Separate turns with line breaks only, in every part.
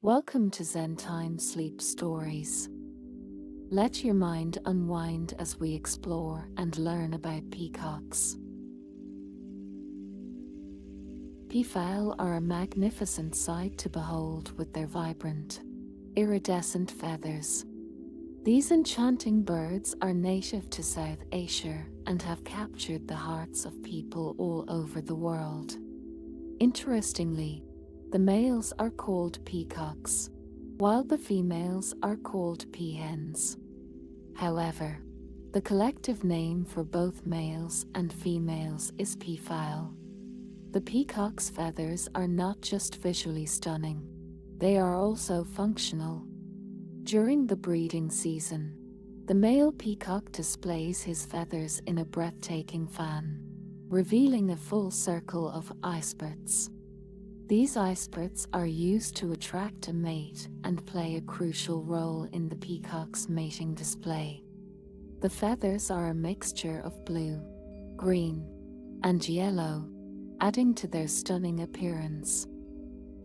Welcome to Zen Time Sleep Stories. Let your mind unwind as we explore and learn about peacocks. Peafowl are a magnificent sight to behold with their vibrant, iridescent feathers. These enchanting birds are native to South Asia and have captured the hearts of people all over the world. Interestingly, the males are called peacocks, while the females are called peahens. However, the collective name for both males and females is peafowl. The peacock's feathers are not just visually stunning, they are also functional. During the breeding season, the male peacock displays his feathers in a breathtaking fan, revealing a full circle of eye spurts. These eye spurts are used to attract a mate and play a crucial role in the peacock's mating display. The feathers are a mixture of blue, green, and yellow, adding to their stunning appearance.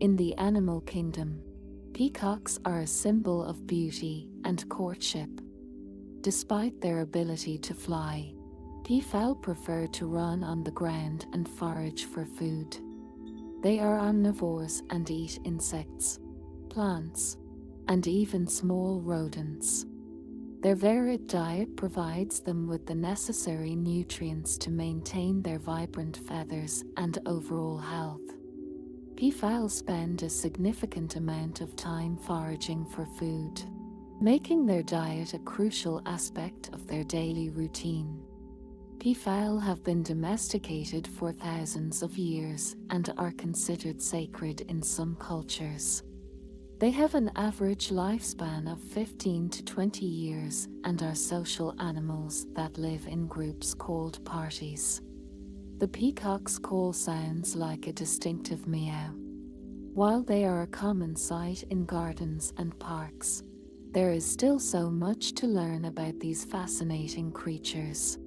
In the animal kingdom, peacocks are a symbol of beauty and courtship. Despite their ability to fly, peafowl prefer to run on the ground and forage for food. They are omnivores and eat insects, plants, and even small rodents. Their varied diet provides them with the necessary nutrients to maintain their vibrant feathers and overall health. Peafowl spend a significant amount of time foraging for food, making their diet a crucial aspect of their daily routine. Peafowl have been domesticated for thousands of years and are considered sacred in some cultures. They have an average lifespan of 15 to 20 years and are social animals that live in groups called parties. The peacock's call sounds like a distinctive meow. While they are a common sight in gardens and parks, there is still so much to learn about these fascinating creatures.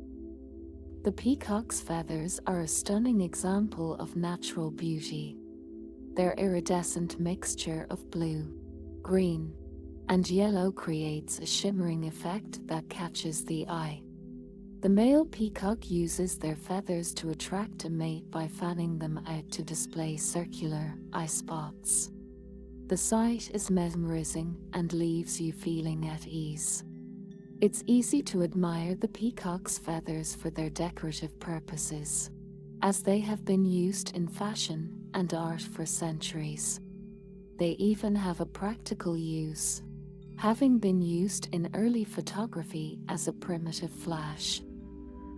The peacock's feathers are a stunning example of natural beauty. Their iridescent mixture of blue, green, and yellow creates a shimmering effect that catches the eye. The male peacock uses their feathers to attract a mate by fanning them out to display circular eye spots. The sight is mesmerizing and leaves you feeling at ease. It's easy to admire the peacock's feathers for their decorative purposes, as they have been used in fashion and art for centuries. They even have a practical use, having been used in early photography as a primitive flash.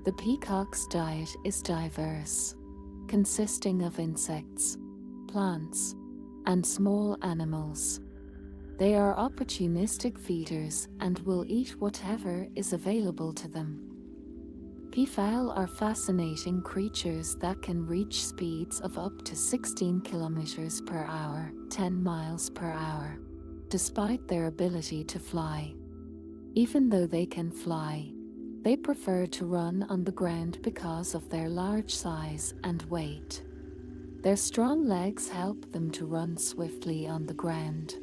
The peacock's diet is diverse, consisting of insects, plants, and small animals. They are opportunistic feeders and will eat whatever is available to them. Peafowl are fascinating creatures that can reach speeds of up to 16 kilometers per hour, 10 miles per hour, despite their ability to fly. Even though they can fly, they prefer to run on the ground because of their large size and weight. Their strong legs help them to run swiftly on the ground,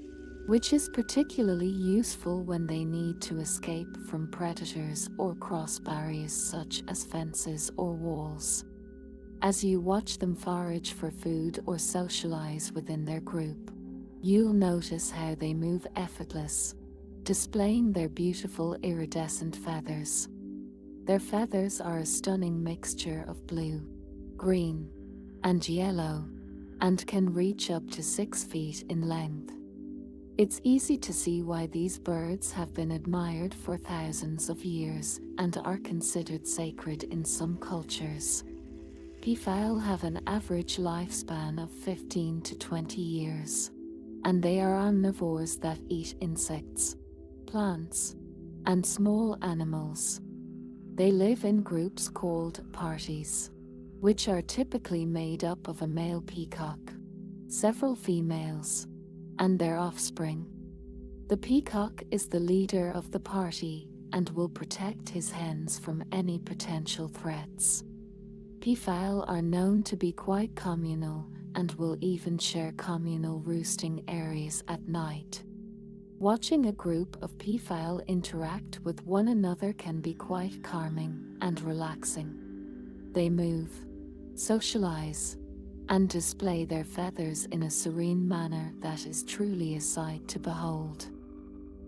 which is particularly useful when they need to escape from predators or cross barriers such as fences or walls. As you watch them forage for food or socialize within their group, you'll notice how they move effortless, displaying their beautiful iridescent feathers. Their feathers are a stunning mixture of blue, green, and yellow, and can reach up to 6 feet in length. It's easy to see why these birds have been admired for thousands of years and are considered sacred in some cultures. Peafowl have an average lifespan of 15 to 20 years, and they are omnivores that eat insects, plants, and small animals. They live in groups called parties, which are typically made up of a male peacock, several females, and their offspring. The peacock is the leader of the party and will protect his hens from any potential threats. Peafowl are known to be quite communal, and will even share communal roosting areas at night. Watching a group of peafowl interact with one another can be quite calming and relaxing. They move, socialize, and display their feathers in a serene manner that is truly a sight to behold.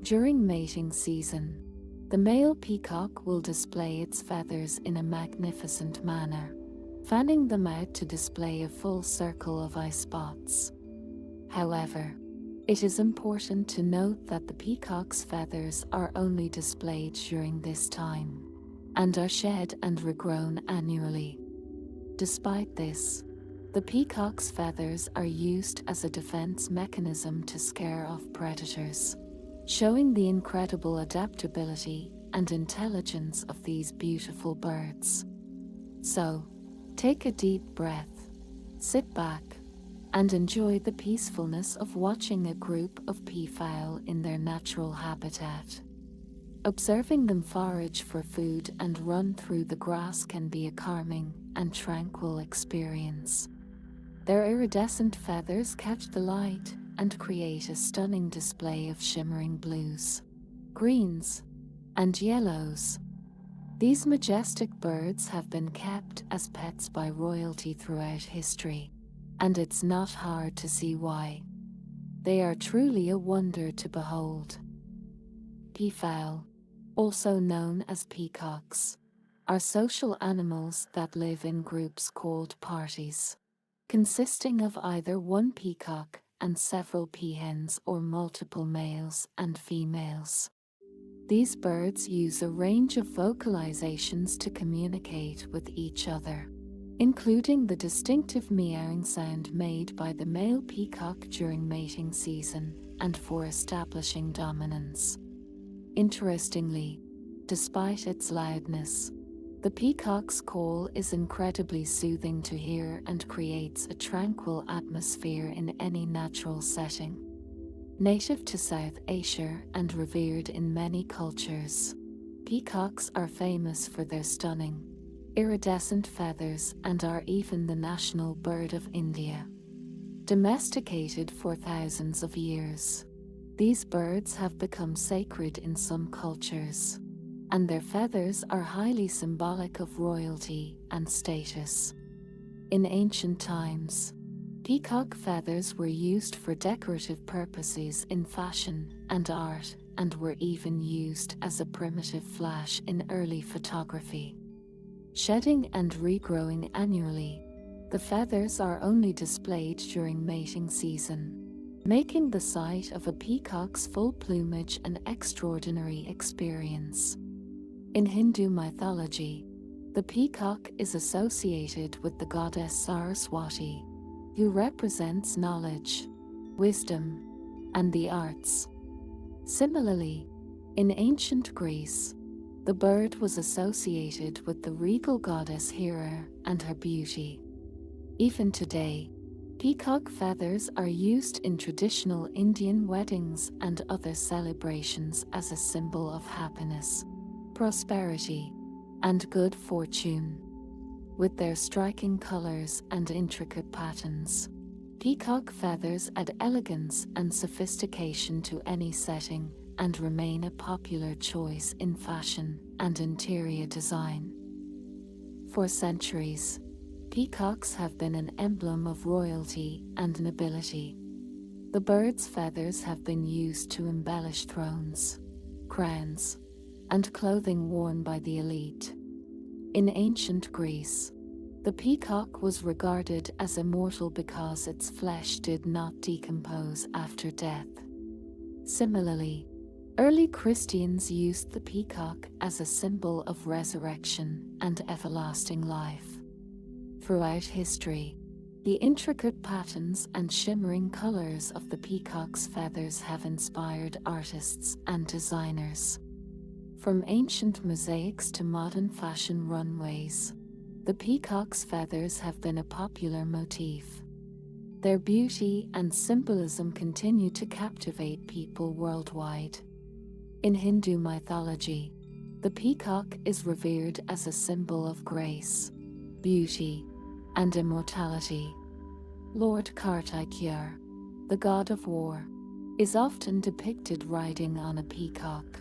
During mating season, the male peacock will display its feathers in a magnificent manner, fanning them out to display a full circle of eye spots. However, it is important to note that the peacock's feathers are only displayed during this time, and are shed and regrown annually. Despite this, the peacock's feathers are used as a defense mechanism to scare off predators, showing the incredible adaptability and intelligence of these beautiful birds. So, take a deep breath, sit back, and enjoy the peacefulness of watching a group of peafowl in their natural habitat. Observing them forage for food and run through the grass can be a calming and tranquil experience. Their iridescent feathers catch the light and create a stunning display of shimmering blues, greens, and yellows. These majestic birds have been kept as pets by royalty throughout history, and it's not hard to see why. They are truly a wonder to behold. Peafowl, also known as peacocks, are social animals that live in groups called parties, consisting of either one peacock and several peahens or multiple males and females. These birds use a range of vocalizations to communicate with each other, including the distinctive meowing sound made by the male peacock during mating season and for establishing dominance. Interestingly, despite its loudness, the peacock's call is incredibly soothing to hear and creates a tranquil atmosphere in any natural setting. Native to South Asia and revered in many cultures, peacocks are famous for their stunning, iridescent feathers and are even the national bird of India. Domesticated for thousands of years, these birds have become sacred in some cultures, and their feathers are highly symbolic of royalty and status. In ancient times, peacock feathers were used for decorative purposes in fashion and art, and were even used as a primitive flash in early photography. Shedding and regrowing annually, the feathers are only displayed during mating season, making the sight of a peacock's full plumage an extraordinary experience. In Hindu mythology, the peacock is associated with the goddess Saraswati, who represents knowledge, wisdom, and the arts. Similarly, in ancient Greece, the bird was associated with the regal goddess Hera and her beauty. Even today, peacock feathers are used in traditional Indian weddings and other celebrations as a symbol of happiness, prosperity, and good fortune. With their striking colors and intricate patterns, peacock feathers add elegance and sophistication to any setting and remain a popular choice in fashion and interior design. For centuries, peacocks have been an emblem of royalty and nobility. The bird's feathers have been used to embellish thrones, crowns, and clothing worn by the elite. In ancient Greece, the peacock was regarded as immortal because its flesh did not decompose after death. Similarly, early Christians used the peacock as a symbol of resurrection and everlasting life. Throughout history, the intricate patterns and shimmering colors of the peacock's feathers have inspired artists and designers. From ancient mosaics to modern fashion runways, the peacock's feathers have been a popular motif. Their beauty and symbolism continue to captivate people worldwide. In Hindu mythology, the peacock is revered as a symbol of grace, beauty, and immortality. Lord Kartikear, the god of war, is often depicted riding on a peacock,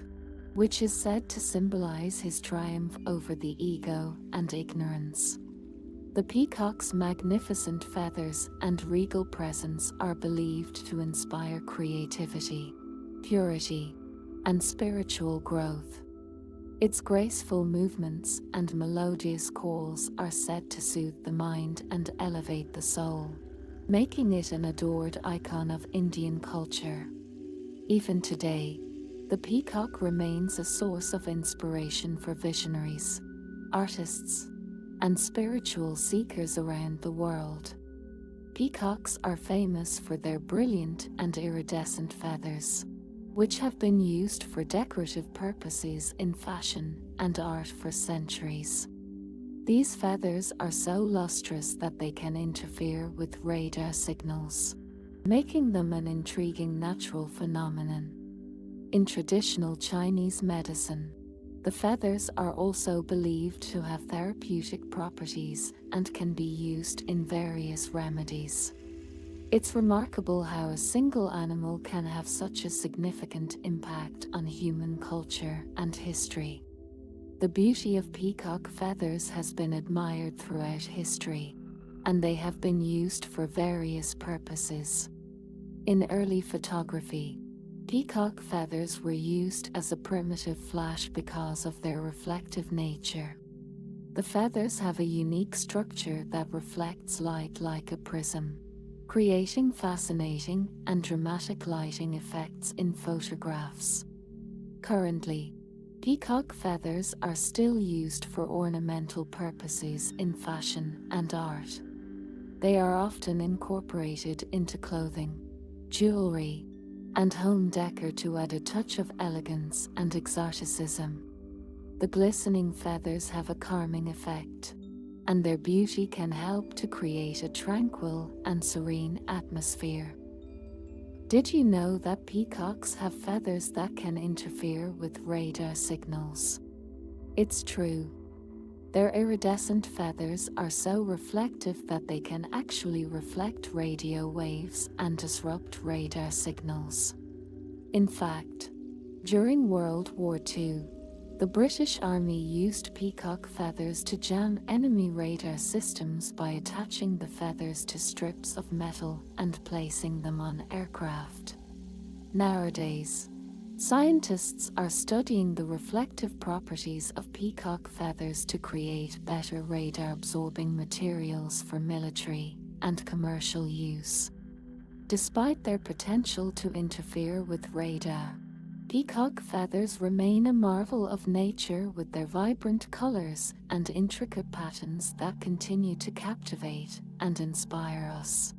which is said to symbolize his triumph over the ego and ignorance. The peacock's magnificent feathers and regal presence are believed to inspire creativity, purity, and spiritual growth. Its graceful movements and melodious calls are said to soothe the mind and elevate the soul, making it an adored icon of Indian culture. Even today, the peacock remains a source of inspiration for visionaries, artists, and spiritual seekers around the world. Peacocks are famous for their brilliant and iridescent feathers, which have been used for decorative purposes in fashion and art for centuries. These feathers are so lustrous that they can interfere with radar signals, making them an intriguing natural phenomenon. In traditional Chinese medicine, the feathers are also believed to have therapeutic properties and can be used in various remedies. It's remarkable how a single animal can have such a significant impact on human culture and history. The beauty of peacock feathers has been admired throughout history, and they have been used for various purposes. In early photography, peacock feathers were used as a primitive flash because of their reflective nature. The feathers have a unique structure that reflects light like a prism, creating fascinating and dramatic lighting effects in photographs. Currently, peacock feathers are still used for ornamental purposes in fashion and art. They are often incorporated into clothing, jewelry, and home decor to add a touch of elegance and exoticism. The glistening feathers have a calming effect, and their beauty can help to create a tranquil and serene atmosphere. Did you know that peacocks have feathers that can interfere with radar signals? It's true. Their iridescent feathers are so reflective that they can actually reflect radio waves and disrupt radar signals. In fact, during World War II, the British Army used peacock feathers to jam enemy radar systems by attaching the feathers to strips of metal and placing them on aircraft. Nowadays, scientists are studying the reflective properties of peacock feathers to create better radar-absorbing materials for military and commercial use. Despite their potential to interfere with radar, peacock feathers remain a marvel of nature with their vibrant colors and intricate patterns that continue to captivate and inspire us.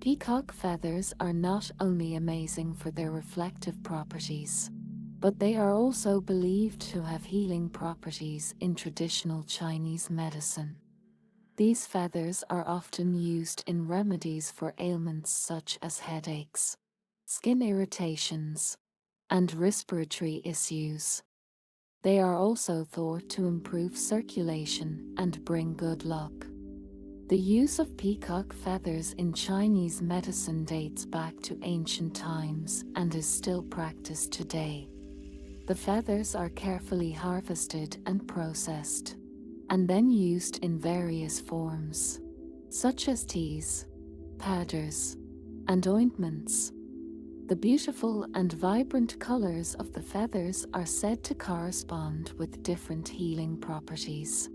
Peacock feathers are not only amazing for their reflective properties, but they are also believed to have healing properties in traditional Chinese medicine. These feathers are often used in remedies for ailments such as headaches, skin irritations, and respiratory issues. They are also thought to improve circulation and bring good luck. The use of peacock feathers in Chinese medicine dates back to ancient times and is still practiced today. The feathers are carefully harvested and processed, and then used in various forms, such as teas, powders, and ointments. The beautiful and vibrant colors of the feathers are said to correspond with different healing properties.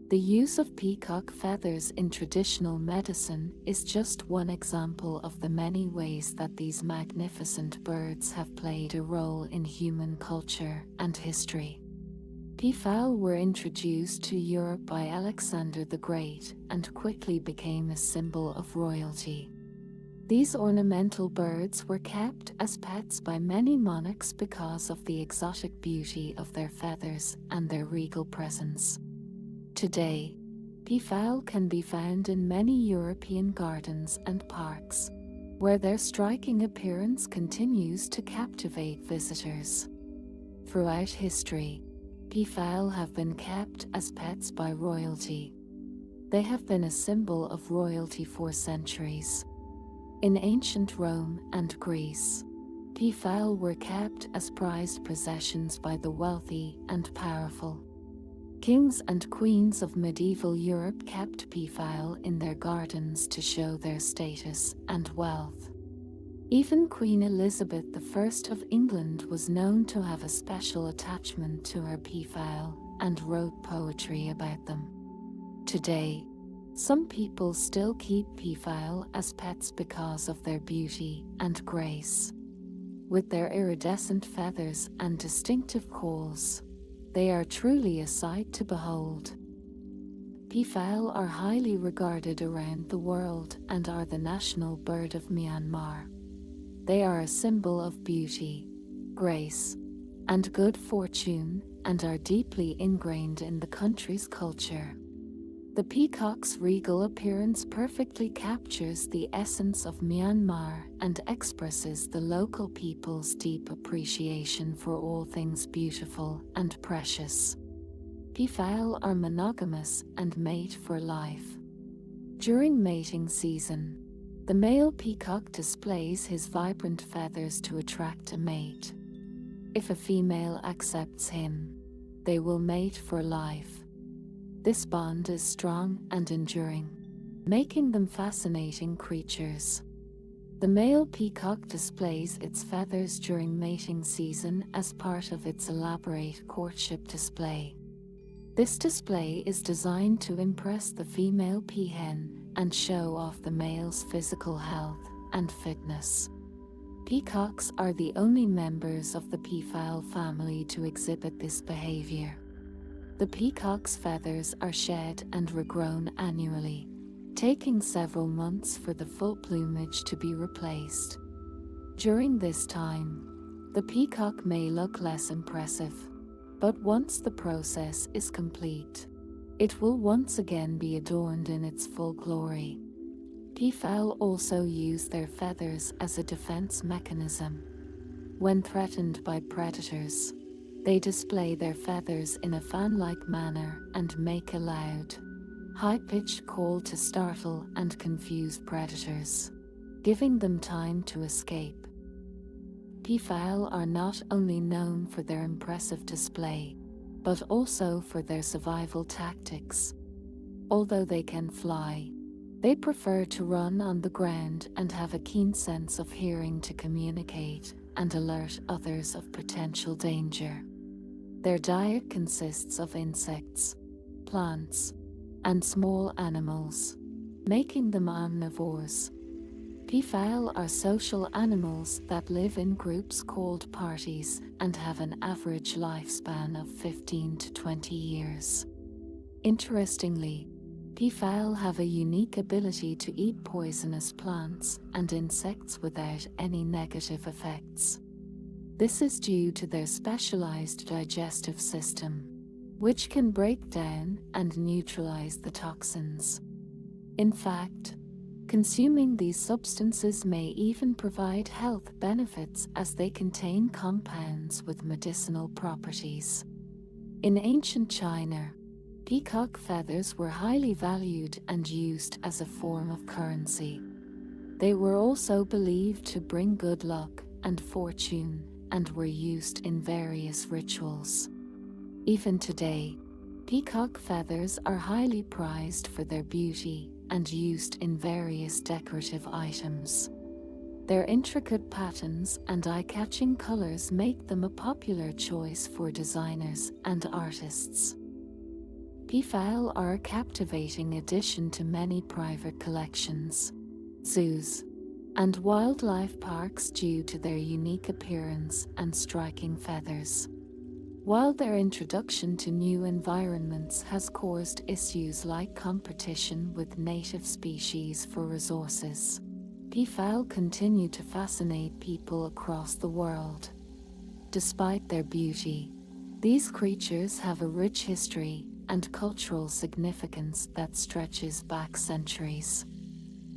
The use of peacock feathers in traditional medicine is just one example of the many ways that these magnificent birds have played a role in human culture and history. Peafowl were introduced to Europe by Alexander the Great and quickly became a symbol of royalty. These ornamental birds were kept as pets by many monarchs because of the exotic beauty of their feathers and their regal presence. Today, peafowl can be found in many European gardens and parks, where their striking appearance continues to captivate visitors. Throughout history, peafowl have been kept as pets by royalty. They have been a symbol of royalty for centuries. In ancient Rome and Greece, peafowl were kept as prized possessions by the wealthy and powerful. Kings and queens of medieval Europe kept peafowl in their gardens to show their status and wealth. Even Queen Elizabeth I of England was known to have a special attachment to her peafowl and wrote poetry about them. Today, some people still keep peafowl as pets because of their beauty and grace. With their iridescent feathers and distinctive calls, they are truly a sight to behold. Peafowl are highly regarded around the world and are the national bird of Myanmar. They are a symbol of beauty, grace, and good fortune, and are deeply ingrained in the country's culture. The peacock's regal appearance perfectly captures the essence of Myanmar and expresses the local people's deep appreciation for all things beautiful and precious. Peafowl are monogamous and mate for life. During mating season, the male peacock displays his vibrant feathers to attract a mate. If a female accepts him, they will mate for life. This bond is strong and enduring, making them fascinating creatures. The male peacock displays its feathers during mating season as part of its elaborate courtship display. This display is designed to impress the female peahen and show off the male's physical health and fitness. Peacocks are the only members of the peafowl family to exhibit this behavior. The peacock's feathers are shed and regrown annually, taking several months for the full plumage to be replaced. During this time, the peacock may look less impressive, but once the process is complete, it will once again be adorned in its full glory. Peafowl also use their feathers as a defense mechanism. When threatened by predators, they display their feathers in a fan-like manner and make a loud, high-pitched call to startle and confuse predators, giving them time to escape. Peafowl are not only known for their impressive display, but also for their survival tactics. Although they can fly, they prefer to run on the ground and have a keen sense of hearing to communicate and alert others of potential danger. Their diet consists of insects, plants, and small animals, making them omnivores. Peafowl are social animals that live in groups called parties and have an average lifespan of 15 to 20 years. Interestingly, peafowl have a unique ability to eat poisonous plants and insects without any negative effects. This is due to their specialized digestive system, which can break down and neutralize the toxins. In fact, consuming these substances may even provide health benefits as they contain compounds with medicinal properties. In ancient China, peacock feathers were highly valued and used as a form of currency. They were also believed to bring good luck and fortune and were used in various rituals. Even today, peacock feathers are highly prized for their beauty and used in various decorative items. Their intricate patterns and eye-catching colors make them a popular choice for designers and artists. Peafowl are a captivating addition to many private collections, zoos, and wildlife parks due to their unique appearance and striking feathers. While their introduction to new environments has caused issues like competition with native species for resources, peafowl continue to fascinate people across the world. Despite their beauty, these creatures have a rich history and cultural significance that stretches back centuries.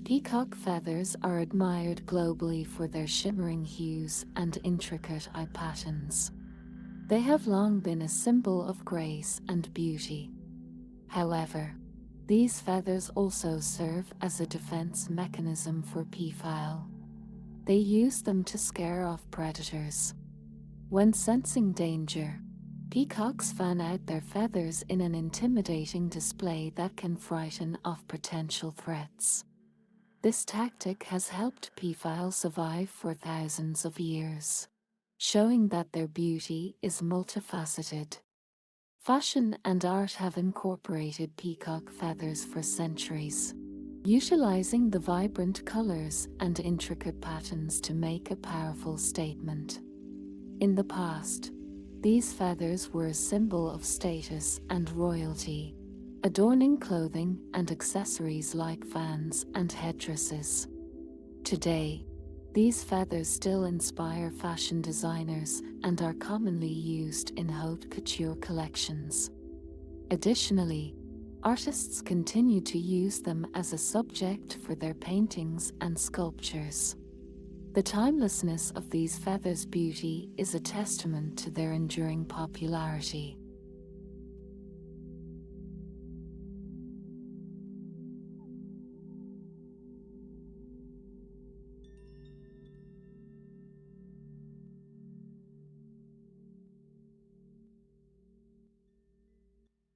Peacock feathers are admired globally for their shimmering hues and intricate eye patterns. They have long been a symbol of grace and beauty. However, These feathers also serve as a defense mechanism for peafowl. They use them to scare off predators. When sensing danger, peacocks fan out their feathers in an intimidating display that can frighten off potential threats. This tactic has helped peafowl survive for thousands of years, showing that their beauty is multifaceted. Fashion and art have incorporated peacock feathers for centuries, utilizing the vibrant colors and intricate patterns to make a powerful statement. In the past, these feathers were a symbol of status and royalty, adorning clothing and accessories like fans and headdresses. Today, these feathers still inspire fashion designers and are commonly used in haute couture collections. Additionally, artists continue to use them as a subject for their paintings and sculptures. The timelessness of these feathers' beauty is a testament to their enduring popularity.